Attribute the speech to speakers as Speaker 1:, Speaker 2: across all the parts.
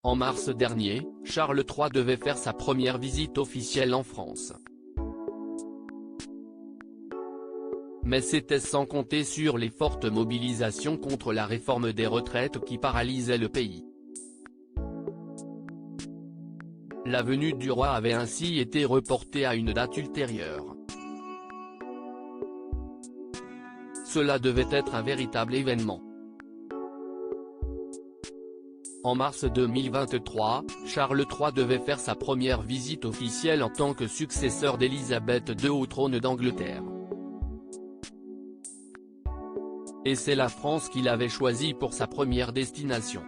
Speaker 1: En mars dernier, Charles III devait faire sa première visite officielle en France. Mais c'était sans compter sur les fortes mobilisations contre la réforme des retraites qui paralysaient le pays. La venue du roi avait ainsi été reportée à une date ultérieure. Cela devait être un véritable événement. En mars 2023, Charles III devait faire sa première visite officielle en tant que successeur d'Élisabeth II au trône d'Angleterre. Et c'est la France qu'il avait choisie pour sa première destination.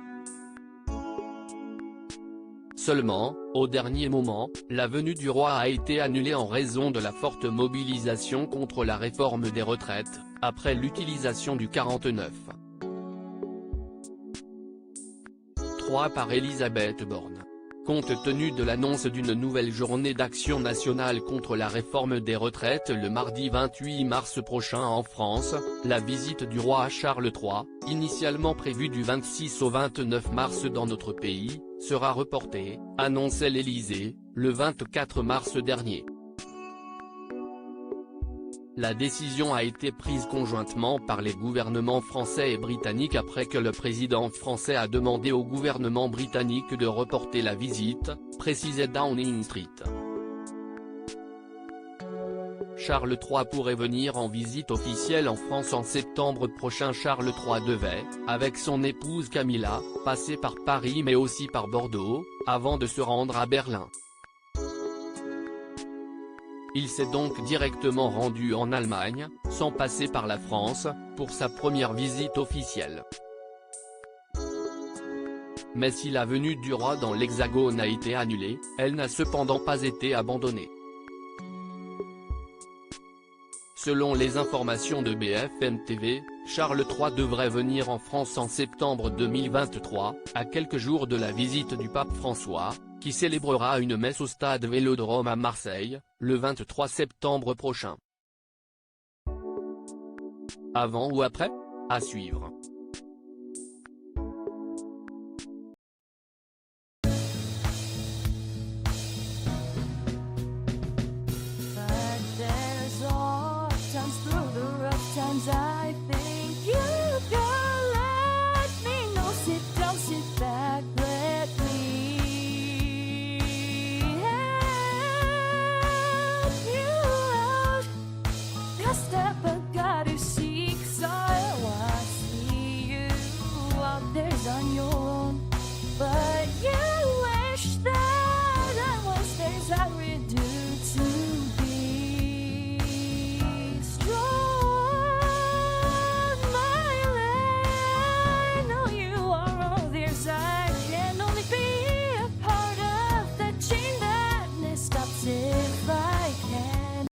Speaker 1: Seulement, au dernier moment, la venue du roi a été annulée en raison de la forte mobilisation contre la réforme des retraites, après l'utilisation du 49. 3 par Elisabeth Borne. Compte tenu de l'annonce d'une nouvelle journée d'action nationale contre la réforme des retraites le mardi 28 mars prochain en France, la visite du roi Charles III, initialement prévue du 26 au 29 mars dans notre pays, sera reportée, annonçait l'Élysée, le 24 mars dernier. La décision a été prise conjointement par les gouvernements français et britannique après que le président français a demandé au gouvernement britannique de reporter la visite, précisait Downing Street. Charles III pourrait venir en visite officielle en France en septembre prochain. Charles III devait, avec son épouse Camilla, passer par Paris mais aussi par Bordeaux, avant de se rendre à Berlin. Il s'est donc directement rendu en Allemagne, sans passer par la France, pour sa première visite officielle. Mais si la venue du roi dans l'Hexagone a été annulée, elle n'a cependant pas été abandonnée. Selon les informations de BFM TV, Charles III devrait venir en France en septembre 2023, à quelques jours de la visite du pape François, qui célébrera une messe au stade Vélodrome à Marseille, le 23 septembre prochain. Avant ou après ? À suivre.
Speaker 2: But there's all times through the rough times I think you